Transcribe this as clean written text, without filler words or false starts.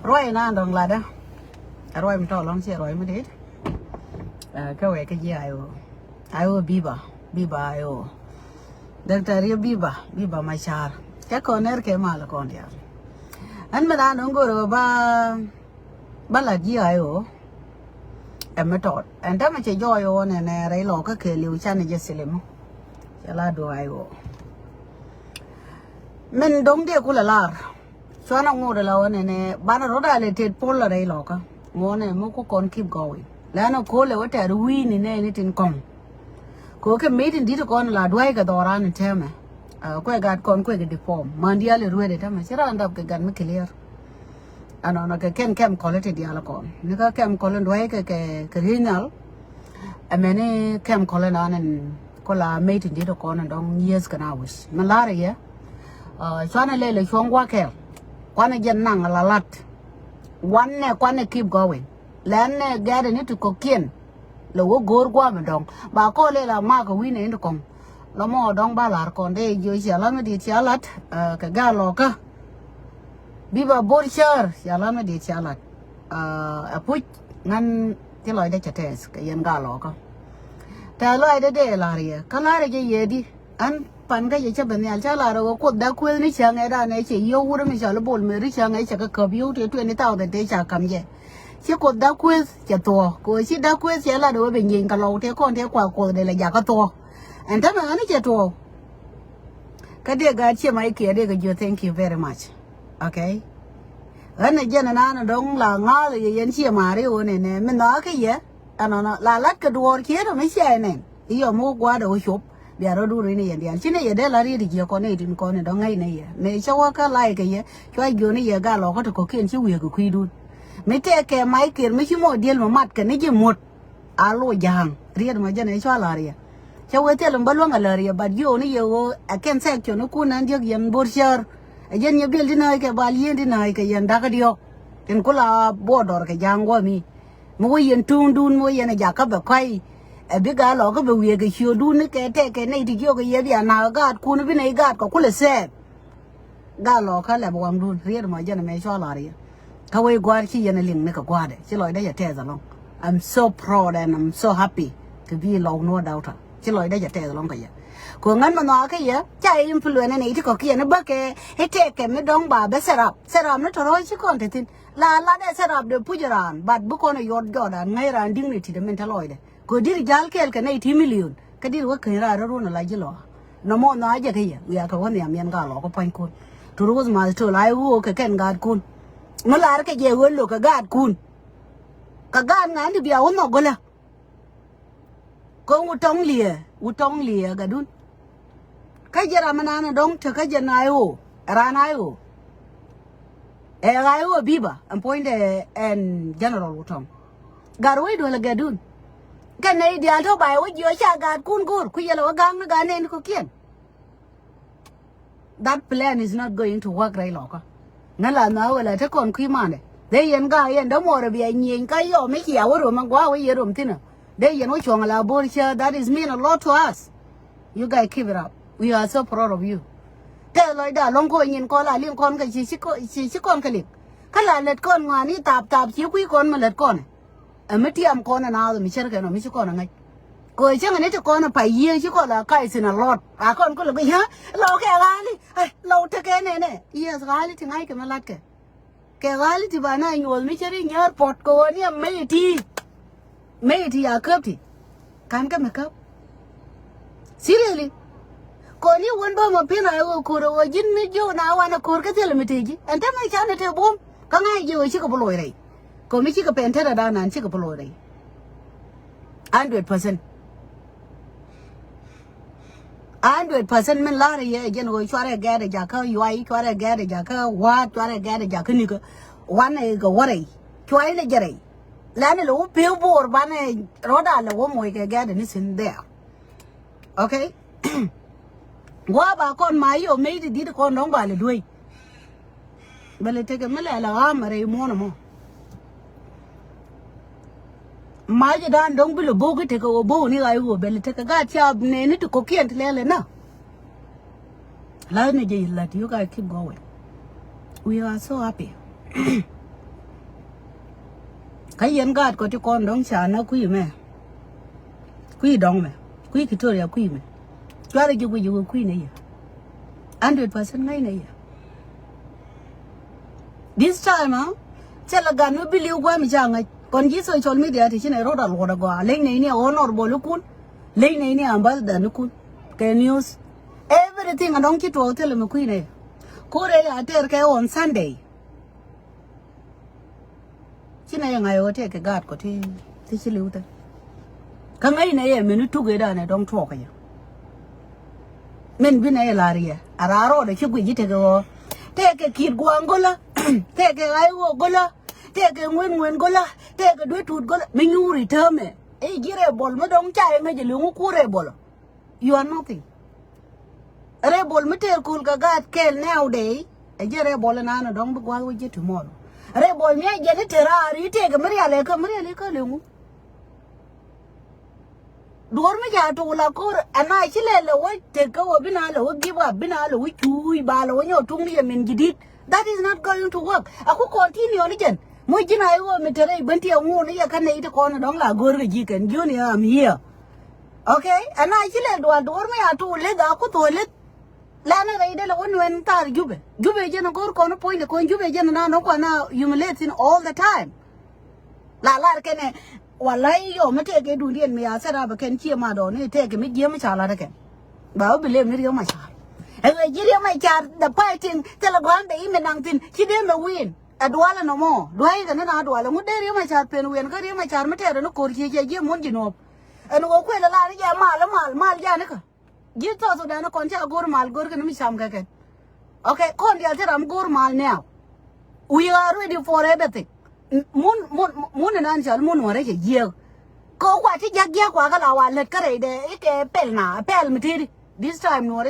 rồi na đồng là đó rồi mình cho lòng xe rồi mới đấy cái vậy cái gì ai biba ai doctor ya biba machar cái con er cái mà là con dia anh mà đã nông rồi ba là gì ai em mới trộn anh ta mà chơi joy nè đấy lò cái kia liu chan này just xem chả là đồ ai mình đông địa cũng là so na ngô rồi là nè ba nó rồi là thiệt pol là đấy lò cả ngô này mới có con keep going là nó cố là vậy rồi win này tin công cố cái mấy tin đi được con là đuôi cái đó ra nên thế mà quay gạt con quay cái deform mà đi lại đuôi đấy đó mà chỉ là anh đọc cái gan mới clear anh nói cái kem quality đi là con nếu cái kem quality đuôi cái original em này kem quality anh có là mấy tin đi được con anh đong years cái nào mà lá rồi á so na lele chuông qua kẹo quan này dân năng là lát quan này keep going lên này gather này tụi có kiên là wo gor qua mà dong bà có lẽ là mà cái win này nó còn là mà dong ba là còn đây giờ chỉ là mới đi chỉ lát cái gà lò cả biba borcher chỉ là mới đi chỉ lát puch ngăn cái loại đấy chả thế cái yên gà lò cả cái loại đấy là gì cái loại cái gì đi anh pan cái gì cho bên nhà cha là rồi có đã quên đi chẳng ai ra này chỉ yêu rồi mình sợ là bol mình đi chẳng ai chắc cái cờ yêu thì chuyện này tao để chả cầm gì chỉ có đã quên chỉ to có chỉ đã quên chỉ là đối với nhìn cái lâu thế con thế quả của đây là giá cái to anh thấy mà anh chỉ to cái điều cái chỉ mấy kia điều cái you thank you very much okay anh này dân nó đông là ngó là dân chỉ mà đấy ôn này mình nói cái gì anh nói là lát cái đồ kia rồi mấy xe này yêu mua qua đồ shop biar orang dulu ini ya dia, cina ya dia lari di jauh kone di kone dong ngai nih ya, nih cakap kan lari ke ya, cakap jauh ni ya galau kau tu kau kian ciu ya kau kuidun, mesti ke Michael mesti mau dia lemat ke ni je mut, alo jang, riat macam ni cakap lari ya, cakap itu lembaluang lari ya, bad jauh ni ya wo, akan saya cakap nu kunan dia yang borsar, aja ni bil di naik ke balian di naik ke yang dah ke dia, dan kula bodor ke jang gua mi, mau yang tundun mau yang jakap berkai bây giờ lo cái việc cái chiều đun cái này thì kêu cái gì vậy nào gạt cuốn bên này gạt có cuốn xe gạt lo cái là bom đun riết mà giờ này mấy cho là đi cái quay qua khi giờ này liền này có qua đấy chỉ nói đây là thế rồi I'm so proud and I'm so happy to be long no doubt chỉ nói đây là thế rồi cái gì còn ngắn mà nói cái gì chạy influencer này thì có kia nó bớt cái cái mấy đống bà bé set up nó thôi chứ còn thì là để set up được phụ trợ ran but bữa con này yod ngay ran đinh này thì mình thay đổi đấy cô đi jalke el cái này 80 million cái đi có cái ra rồi nó lại gì lo nó mua nó aja cái gì ya cái con nhà miền gà lo có panh cún tu rồi mà tu lại u cái gạt cún nó là cái gì hơn lo cái gạt cún cái gạt ngán thì bây giờ nó gọi là có u trống lìa cái đun cái gì làm anh nó đông cho cái gì này u ra này u ai u biba anh point and general u trống gà rồi đó là cái đun cái này dia thâu bài với giữa cha gạt cún bây giờ là gang nó gan nên có kiên that plan is not going to work right lọ nên là nó là thế còn khi mà này đây yên ga yên đó mua rồi bây nhìn cái yo mấy chiều rồi mà quá với giờ rồi thế nào đây yên nói chuyện là bullshit that is mean a lot to us you guys keep it up we are so proud of you thế rồi đã long coi nhìn coi là liên con cái chỉ con cái liệt cái là lật con ngoài ní tạp chiếu quý con mà lật con này mấy tiệm con nào rồi mình chơi cái nào mình chơi con ngay coi chứ ngày con nó phải yêu chứ con là cái gì là lọt con có là cái hả lâu cái gali lâu thế cái này yes gali thì ngay cái mà lát cái gali thì bà này nhồi mấy chơi nhớ bọt cô này mấy thì cướp thì can cái mà cướp seriously con này quên bao mà pin này cô rồi dính vô nào anh cô cái gì là mấy gì anh thấy mấy cháu này theo bom cái ngay vô chứ có bao lôi này có mấy chiếc cái pen thế là đa nàn chiếc cái bao này 100% mình la rồi giờ ngồi cho ra gai để giả khơi UI cho ra gai để giả khơi hoa cho ra gai để giả khơi này cái one này cái what này cho ấy này giờ này là này lúa phiêu bor ban này rõ đã là lúa mồi cái gai để nó xin there okay qua bà con máy ở mấy thì đi được con đóng bài là đuôi bây giờ cái mấy là mà đây mua nó mua mai giờ đang đông bị lừa bố cái cái bố này ai của bên cái gà chả nên nó có kiên thì lên nè lại này gì là you guys keep going we are so happy cái yên gạt có cho con đóng chả nó quý đóng mẹ quý cái thôi là quý mẹ cho đây chú quý này 100% ngay này this time chắc là gan mới believe qua mình chẳng ngay còn gì social media thì trên này rất là lo đó qua lên này nè honorable lúc kun lên này nè ambassador lúc kun cái news everything anh đóng chỉ trâu thì là mình quý này cô đây là tới cái on Sunday chỉ này ngày ở đây cái gạt có thì chỉ lưu tới cái ngày này mình thu cái đó này đóng trâu cái mình bên này là gì à raro để chụp cái gì thế cái kid guangola thế cái ai gola thế cái nguyên gola thế cái đuôi thụt gola mình nhuri thơm ấy gira bol mà đóng chai ngay chỉ lưu cô re bol you are nothing re bol mà theo cool cái gạt kel nowadays ấy gira bol na nó đóng bực quay với tomorrow re bol mía giờ nó chơi ra đi thế cái mấy cái lưu đuổi mấy nhà tù là cô anh ấy chỉ là lối thì câu ở bên nào lối give up bên nào lối chui ba lối nhau trung đi mình gì đi that is not going to work aku continue đi chứ mỗi cái này mình thấy bên tiêu ngu này cái này thì con nó là gөр cái gì cần you know I'm here okay anh ấy chỉ là đuổi mấy nhà tù lấy đó aku tôi lấy là nó đây là Nuer ta giúp chứ nó gөр con nó point là con giúp chứ nó còn nào humiliating all the time là cái này wallahi yo mate ke duniyan me asara ba kan ci ma do ne te ke mi je ma chala da kan ba bile mi riyo ma chala e jiri ma char the fighting tela gwanda ime nang tin ci de me win adwala no mo dwai ga na adwala mu de riyo ma char pen wen ga riyo ma char mate no kor ci je mon jino en go ko la ri ja mal ja ne ka ji to so da no kon ci gor mal gor ke mi sam ga kan okay kon dia te ram gor mal now we are ready for everything mun nan chal mun wore ke gier ko kwa ti jagya kwa kala wa let kare de ke pel na pel mi ti this time no